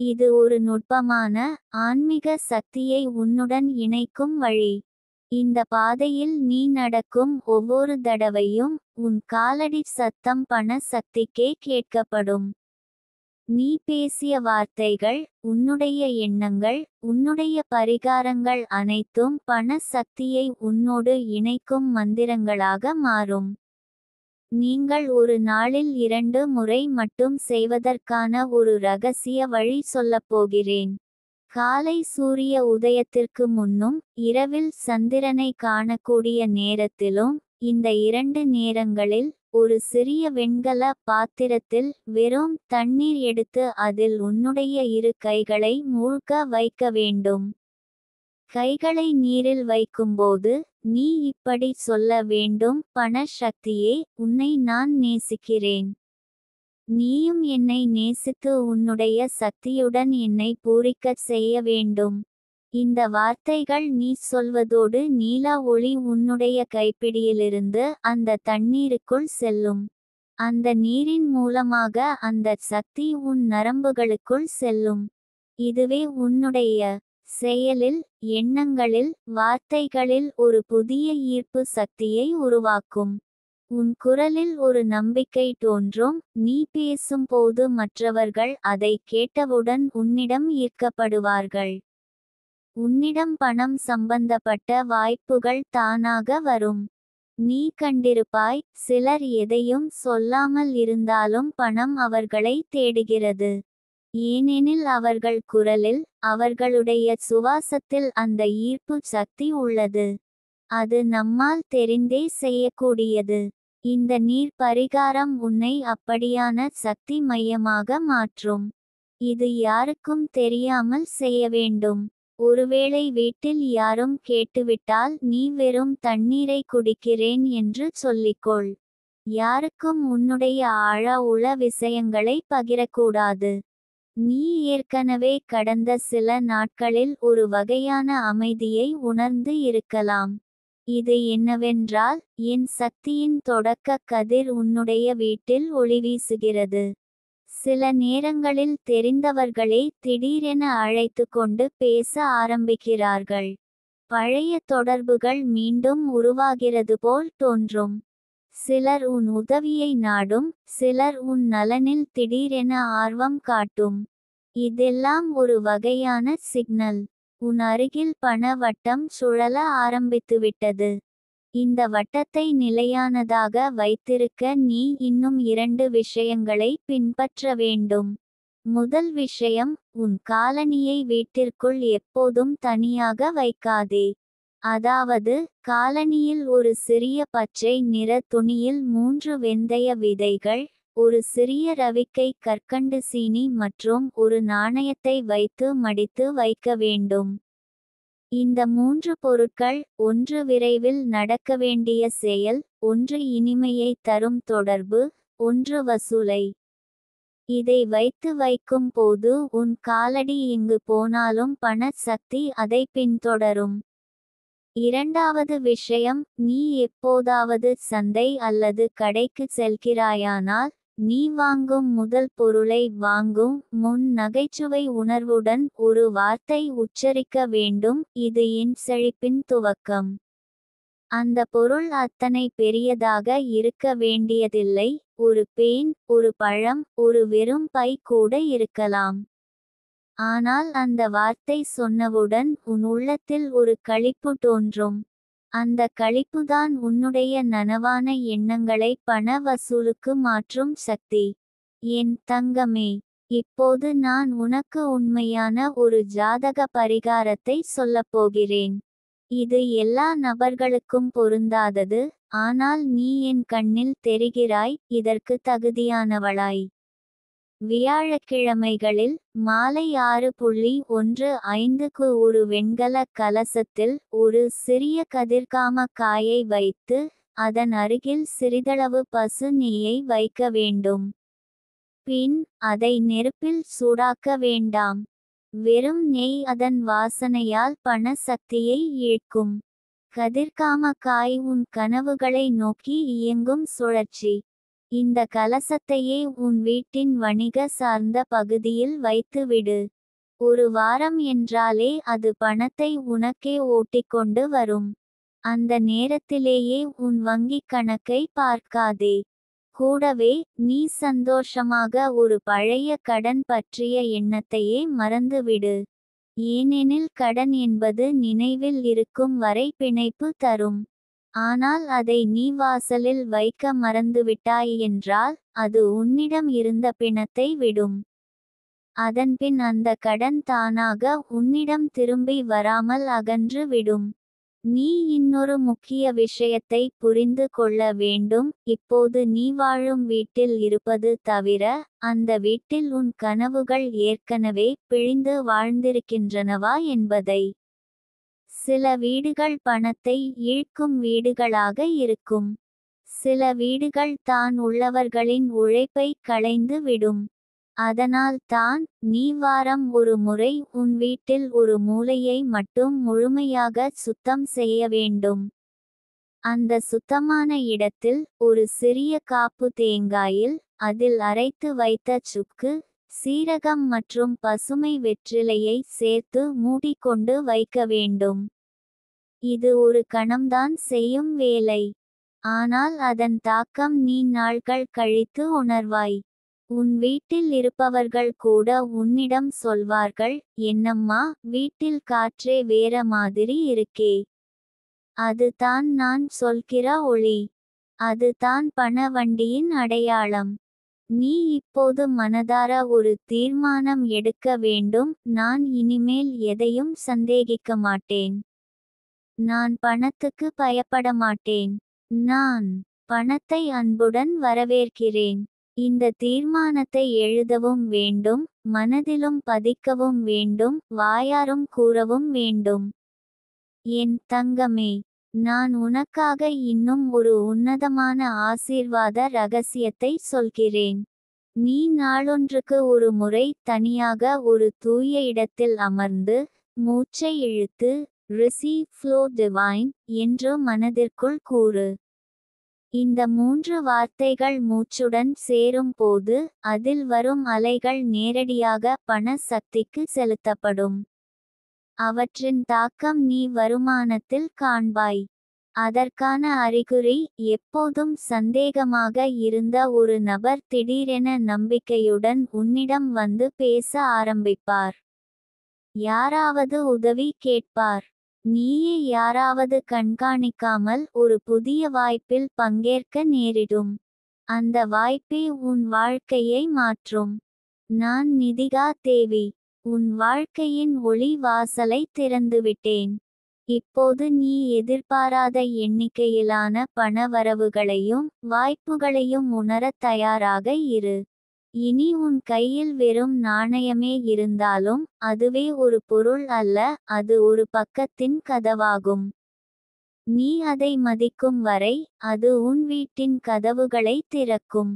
இது ஒரு நுட்பமான ஆன்மீக சக்தியை உன்னுடன் இணைக்கும் வழி. இந்த பாதையில் நீ நடக்கும் ஒவ்வொரு தடவையும் உன் காலடி சத்தம் பண சக்திக்கே கேட்கப்படும். நீ பேசிய வார்த்தைகள், உன்னுடைய எண்ணங்கள், உன்னுடைய பரிகாரங்கள் அனைத்தும் பண சக்தியை உன்னோடு இணைக்கும் மந்திரங்களாக மாறும். நீங்கள் ஒரு நாளில் 2 முறை மட்டும் செய்வதற்கான ஒரு ரகசிய வழி சொல்லப்போகிறேன். காலை சூரிய உதயத்திற்கு முன்னும் இரவில் சந்திரனை காணக்கூடிய நேரத்திலும். இந்த 2 நேரங்களில் ஒரு சிறிய வெண்கல பாத்திரத்தில் வெறும் தண்ணீர் எடுத்து அதில் உன்னுடைய 2 கைகளை மூழ்க வைக்க வேண்டும். கைகளை நீரில் வைக்கும்போது நீ இப்படி சொல்ல வேண்டும், பண சக்தியே, உன்னை நான் நேசிக்கிறேன். நீயும் என்னை நேசித்து உன்னுடைய சக்தியுடன் என்னை பூரிக்கச் செய்ய வேண்டும். இந்த வார்த்தைகள் நீ சொல்வதோடு நீல ஒளி உன்னுடைய கைப்பிடியிலிருந்து அந்த தண்ணீருக்குள் செல்லும். அந்த நீரின் மூலமாக அந்த சக்தி உன் நரம்புகளுக்குள் செல்லும். இதுவே உன்னுடைய செயலில், எண்ணங்களில், வார்த்தைகளில் ஒரு புதிய ஈர்ப்பு சக்தியை உருவாக்கும். உன் குரலில் ஒரு நம்பிக்கை தோன்றும். நீ பேசும்போது மற்றவர்கள் அதை கேட்டவுடன் உன்னிடம் ஈர்க்கப்படுவார்கள். உன்னிடம் பணம் சம்பந்தப்பட்ட வாய்ப்புகள் தானாக வரும். நீ கண்டிருப்பாய், சிலர் எதையும் சொல்லாமல் இருந்தாலும் பணம் அவர்களை தேடுகிறது. ஏனெனில் அவர்கள் குரலில், அவர்களுடைய சுவாசத்தில் அந்த ஈர்ப்பு சக்தி உள்ளது. அது நம்மால் தெரிந்தே செய்யக்கூடியது. இந்த நீர் பரிகாரம் உன்னை அப்படியான சக்தி மையமாக மாற்றும். இது யாருக்கும் தெரியாமல் செய்ய வேண்டும். ஒருவேளை வீட்டில் யாரும் கேட்டுவிட்டால் நீ வெறும் தண்ணீரை குடிக்கிறேன் என்று சொல்லிக்கொள். யாருக்கும் உன்னுடைய ஆழ உள விஷயங்களை பகிரக்கூடாது. நீ ஏற்கனவே கடந்த சில நாட்களில் ஒரு வகையான அமைதியை உணர்ந்து இருக்கலாம். இது என்னவென்றால், என் சக்தியின் தொடக்க கதிர் உன்னுடைய வீட்டில் ஒளிவீசுகிறது. சில நேரங்களில் தெரிந்தவர்களே திடீரென அழைத்து கொண்டு பேச ஆரம்பிக்கிறார்கள். பழைய தொடர்புகள் மீண்டும் உருவாகிறது போல் தோன்றும். சிலர் உன் உதவியை நாடும், சிலர் உன் நலனில் திடீரென ஆர்வம் காட்டும். இதெல்லாம் ஒரு வகையான சிக்னல். உன் அருகில் பண வட்டம் சுழல ஆரம்பித்துவிட்டது. இந்த வட்டத்தை நிலையானதாக வைத்திருக்க நீ இன்னும் 2 விஷயங்களை பின்பற்ற வேண்டும். முதல் விஷயம், உன் காலணியை வீட்டிற்குள் எப்போதும் தனியாக வைக்காதே. அதாவது, காலணியில் ஒரு சிறிய பச்சை நிற துணியில் 3 வெந்தய விதைகள், ஒரு சிறிய ரவிக்கை கற்கண்டு சீனி மற்றும் ஒரு நாணயத்தை வைத்து மடித்து வைக்க வேண்டும். இந்த 3 பொருட்கள், ஒன்று விரைவில் நடக்க வேண்டிய செயல், ஒன்று இனிமையை தரும் தொடர்பு, ஒன்று வசூலை. இதை வைத்து வைக்கும் போது உன் காலடி எங்கு போனாலும் பண சக்தி அதை பின்தொடரும். இரண்டாவது விஷயம், நீ எப்போதாவது சந்தை அல்லது கடைக்கு செல்கிறாயானால், நீ வாங்கும் முதல் பொருளை வாங்கும் முன் நகைச்சுவை உணர்வுடன் ஒரு வார்த்தை உச்சரிக்க வேண்டும், இது என் செழிப்பின் துவக்கம். அந்த பொருள் அத்தனை பெரியதாக இருக்க வேண்டியதில்லை, ஒரு பேன், ஒரு பழம், ஒரு வெறும் பை கூட இருக்கலாம். ஆனால் அந்த வார்த்தை சொன்னவுடன் உன் உள்ளத்தில் ஒரு களிப்பு தோன்றும். அந்த களிப்புதான் உன்னுடைய நனவான எண்ணங்களை பண வசூலுக்கு மாற்றும் சக்தி. என் தங்கமே, இப்போது நான் உனக்கு உண்மையான ஒரு ஜாதக பரிகாரத்தை சொல்லப்போகிறேன். இது எல்லா நபர்களுக்கும் பொருந்தாதது, ஆனால் நீ என் கண்ணில் தெரிகிறாய், இதற்கு தகுதியானவளாய். வியாழக்கிழமைகளில் மாலை 6:15க்கு ஒரு வெண்கல கலசத்தில் ஒரு சிறிய கதிர்காம காயை வைத்து, அதன் அருகில் சிறிதளவு பசு நெய்யை வைக்க வேண்டும். பின், அதை நெருப்பில் சூடாக்க வேண்டாம். வெறும் நெய் அதன் வாசனையால் பண சக்தியை ஈர்க்கும். கதிர்காம காய் உன் கனவுகளை நோக்கி இயங்கும் சுழற்சி. இந்த கலசத்தையே உன் வீட்டின் வணிக சார்ந்த பகுதியில் வைத்துவிடு. ஒரு வாரம் என்றாலே அது பணத்தை உனக்கே ஓட்டிக்கொண்டு வரும். அந்த நேரத்திலேயே உன் வங்கிக் கணக்கை பார்க்காதே. கூடவே, நீ சந்தோஷமாக ஒரு பழைய கடன் பற்றிய எண்ணத்தையே மறந்துவிடு. ஏனெனில் கடன் என்பது நினைவில் இருக்கும் வரை பிணைப்பு தரும். ஆனால் அதை நீ வாசலில் வைக்க மறந்துவிட்டாய் என்றால், அது உன்னிடம் இருந்த பிணத்தை விடும். அதன்பின் அந்த கடன் தானாக உன்னிடம் திரும்பி வராமல் அகன்று விடும். நீ இன்னொரு முக்கிய விஷயத்தை புரிந்து கொள்ள வேண்டும், இப்போது நீ வாழும் வீட்டில் இருப்பது தவிர, அந்த வீட்டில் உன் கனவுகள் ஏற்கனவே பிழிந்து வாழ்ந்திருக்கின்றனவா என்பதை. சில வீடுகள் பணத்தை ஈர்க்கும் வீடுகளாக இருக்கும். சில வீடுகள் தான் உள்ளவர்களின் உழைப்பை களைந்து விடும். அதனால் தான், நீ வாரம் ஒரு முறை உன் வீட்டில் ஒரு மூலையை மட்டும் முழுமையாக சுத்தம் செய்ய வேண்டும். அந்த சுத்தமான இடத்தில், ஒரு சிறிய காப்பு தேங்காயில், அதில் அரைத்து வைத்த சுக்கு, சீரகம் மற்றும் பசுமை வெற்றிலையை சேர்த்து மூடிக்கொண்டு வைக்க வேண்டும். இது ஒரு கணம்தான் செய்யும் வேலை. ஆனால் அதன் தாக்கம் நீ நாட்கள் கழித்து உணர்வாய். உன் வீட்டில் இருப்பவர்கள் கூட உன்னிடம் சொல்வார்கள், என்னம்மா, வீட்டில் காற்றே வேற மாதிரி இருக்கே. அது தான் நான் சொல்கிற ஒளி. அது தான் பண வண்டியின் அடையாளம். நீ இப்போது மனதார ஒரு தீர்மானம் எடுக்க வேண்டும். நான் இனிமேல் எதையும் சந்தேகிக்க மாட்டேன். நான் பணத்துக்கு பயப்பட மாட்டேன். நான் பணத்தை அன்புடன் வரவேற்கிறேன். இந்த தீர்மானத்தை எழுதவும் வேண்டும், மனதிலும் பதிக்கவும் வேண்டும், வாயாரும் கூறவும் வேண்டும். என் தங்கமே, நான் உனக்காக இன்னும் ஒரு உன்னதமான ஆசீர்வாத ரகசியத்தை சொல்கிறேன். நீ நாளொன்றுக்கு ஒரு முறை தனியாக ஒரு தூய இடத்தில் அமர்ந்து, மூச்சை இழுத்து, ரிசீவ் ஃப்ளோ டிவைன் என்று மனதிற்குள் கூறு. இந்த 3 வார்த்தைகள் மூச்சுடன் சேரும் போது, அதில் வரும் அலைகள் நேரடியாக பண சக்திக்கு செலுத்தப்படும். அவற்றின் தாக்கம் நீ வருமானத்தில் காண்பாய். அதற்கான அறிகுறி, எப்போதும் சந்தேகமாக இருந்த ஒரு நபர் திடீரென நம்பிக்கையுடன் உன்னிடம் வந்து பேச ஆரம்பிப்பார். யாராவது உதவி கேட்பார். நீயே யாராவது கண்காணிக்காமல் ஒரு புதிய வாய்ப்பில் பங்கேற்க நேரிடும். அந்த வாய்ப்பே உன் வாழ்க்கையை மாற்றும். நான் நிதிகா தேவி, உன் வாழ்க்கையின் ஒளி வாசலை திறந்துவிட்டேன். இப்போது நீ எதிர்பாராத எண்ணிக்கையிலான பணவரவுகளையும் வாய்ப்புகளையும் உணரத் தயாராக இரு. இனி உன் கையில் வெறும் நாணயமே இருந்தாலும், அதுவே ஒரு பொருள் அல்ல, அது ஒரு பக்கத்தின் கதவாகும். நீ அதை மதிக்கும் வரை, அது உன் வீட்டின் கதவுகளை திறக்கும்.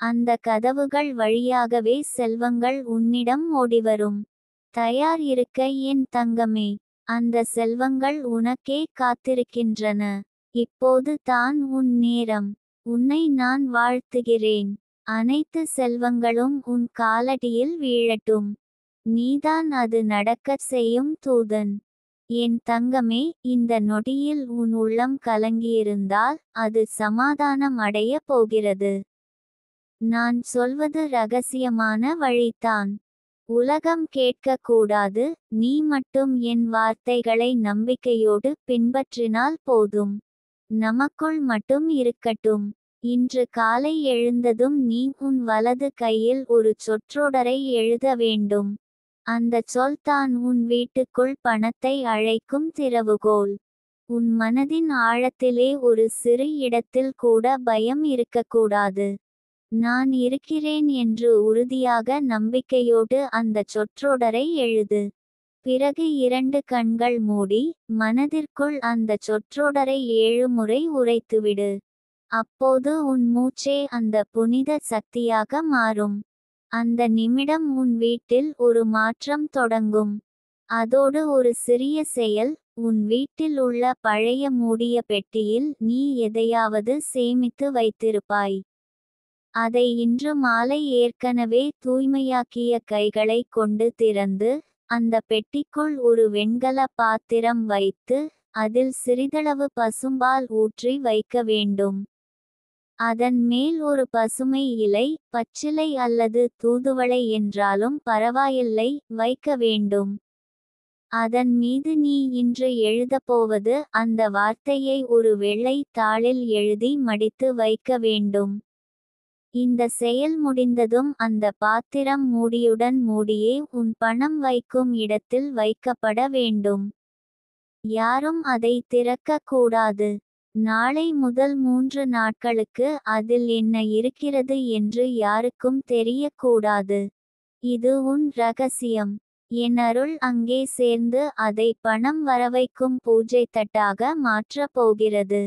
அந்த கதவுகள் வழியாகவே செல்வங்கள் உன்னிடம் ஓடிவரும். தயார் இருக்க என் தங்கமே. அந்த செல்வங்கள் உனக்கே காத்திருக்கின்றன. இப்போது தான் உன் நேரம். உன்னை நான் வாழ்த்துகிறேன். அனைத்து செல்வங்களும் உன் காலடியில் வீழட்டும். நீதான் அது நடக்கச் செய்யும் தூதன். என் தங்கமே, இந்த நொடியில் உன் உள்ளம் கலங்கியிருந்தால், அது சமாதானம் அடையப் போகிறது. நான் சொல்வது ரகசியமான வழிதான். உலகம் கேட்கக்கூடாது, நீ மட்டும் என் வார்த்தைகளை நம்பிக்கையோடு பின்பற்றினால் போதும். நமக்குள் மட்டும் இருக்கட்டும். இன்று காலை எழுந்ததும் நீ உன் வலது கையில் ஒரு சொற்றொடரை எழுத வேண்டும். அந்தச் சொல் தான் உன் வீட்டுக்குள் பணத்தை அழைக்கும் திறவுகோல். உன் மனதின் ஆழத்திலே ஒரு சிறு இடத்தில் கூட பயம் இருக்கக்கூடாது. நான் இருக்கிறேன் என்று உறுதியாக நம்பிக்கையோடு அந்தச் சொற்றொடரை எழுது. பிறகு 2 கண்கள் மூடி, மனதிற்குள் அந்தச் சொற்றொடரை 7 முறை உரைத்துவிடு. அப்போது உன் மூச்சே அந்த புனித சக்தியாக மாறும். அந்த நிமிடம் உன் வீட்டில் ஒரு மாற்றம் தொடங்கும். அதோடு ஒரு சிறிய செயல், உன் வீட்டில் உள்ள பழைய மூடிய பெட்டியில் நீ எதையாவது சேமித்து வைத்திருப்பாய். அதை இன்று மாலை ஏற்கனவே தூய்மையாக்கிய கைகளை கொண்டு திறந்து, அந்த பெட்டிக்குள் ஒரு வெண்கல பாத்திரம் வைத்து, அதில் சிறிதளவு பசும்பால் ஊற்றி வைக்க வேண்டும். அதன் மேல் ஒரு பசுமை இலை, பச்சிலை அல்லது தூதுவளை என்றாலும் பரவாயில்லை, வைக்க வேண்டும். அதன் மீது நீ இன்று எழுதப்போவது அந்த வார்த்தையை ஒரு வெள்ளை தாளில் எழுதி மடித்து வைக்க வேண்டும். இந்த செயல் முடிந்ததும் அந்த பாத்திரம் மூடியுடன் மூடியே உன் பணம் வைக்கும் இடத்தில் வைக்கப்பட வேண்டும். யாரும் அதை திறக்கக் கூடாது. நாளை முதல் 3 நாட்களுக்கு அதில் என்ன இருக்கிறது என்று யாருக்கும் தெரியக்கூடாது. இது உன் ரகசியம். என் அருள் அங்கே சேர்ந்து அதை பணம் வரவைக்கும் பூஜை தட்டாக மாற்றப் போகிறது.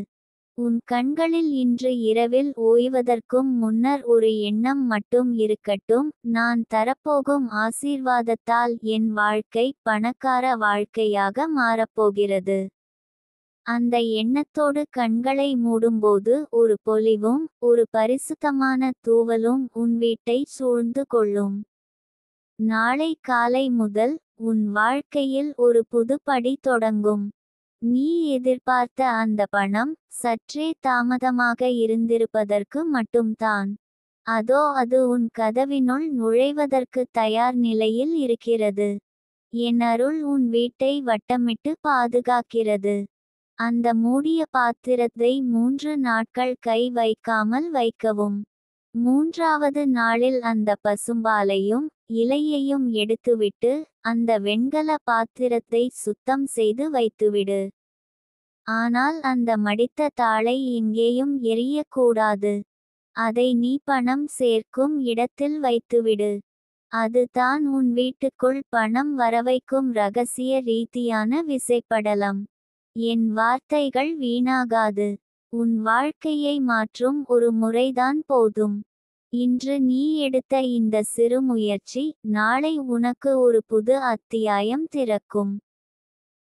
உன் கண்களில் இன்று இரவில் ஓய்வதற்கும் முன்னர் ஒரு எண்ணம் மட்டும் இருக்கட்டும், நான் தரப்போகும் ஆசீர்வாதத்தால் என் வாழ்க்கை பணக்கார வாழ்க்கையாக மாறப்போகிறது. அந்த எண்ணத்தோடு கண்களை மூடும்போது ஒரு பொலிவும், ஒரு பரிசுத்தமான தூவலும் உன் வீட்டை சூழ்ந்து கொள்ளும். நாளை காலை முதல், உன் வாழ்க்கையில் ஒரு புது படி தொடங்கும். நீ எதிர்பார்த்த அந்த பணம், சற்றே தாமதமாக இருந்திருப்பதற்கு மட்டும்தான். அதோ அது உன் கதவினுள் நுழைவதற்கு தயார் நிலையில் இருக்கிறது. என் அருள் உன் வீட்டை வட்டமிட்டு பாதுகாக்கிறது. அந்த மூடிய பாத்திரத்தை 3 நாட்கள் கை வைக்காமல் வைக்கவும். மூன்றாவது நாளில் அந்த பசும்பாலையும் இலையையும் எடுத்துவிட்டு அந்த வெண்கல பாத்திரத்தை சுத்தம் செய்து வைத்துவிடு. ஆனால் அந்த மடித்த தாளை எங்கேயும் எறியக்கூடாது. அதை நீ பணம் சேர்க்கும் இடத்தில் வைத்துவிடு. அது தான் உன் வீட்டுக்குள் பணம் வரவைக்கும் இரகசிய ரீதியான விசைப்படலம். என் வார்த்தைகள் வீணாகாது. உன் வாழ்க்கையை மாற்றும் ஒரு முறைதான் போதும். இன்று நீ எடுத்த இந்த சிறு முயற்சி நாளை உனக்கு ஒரு புது அத்தியாயம் திறக்கும்.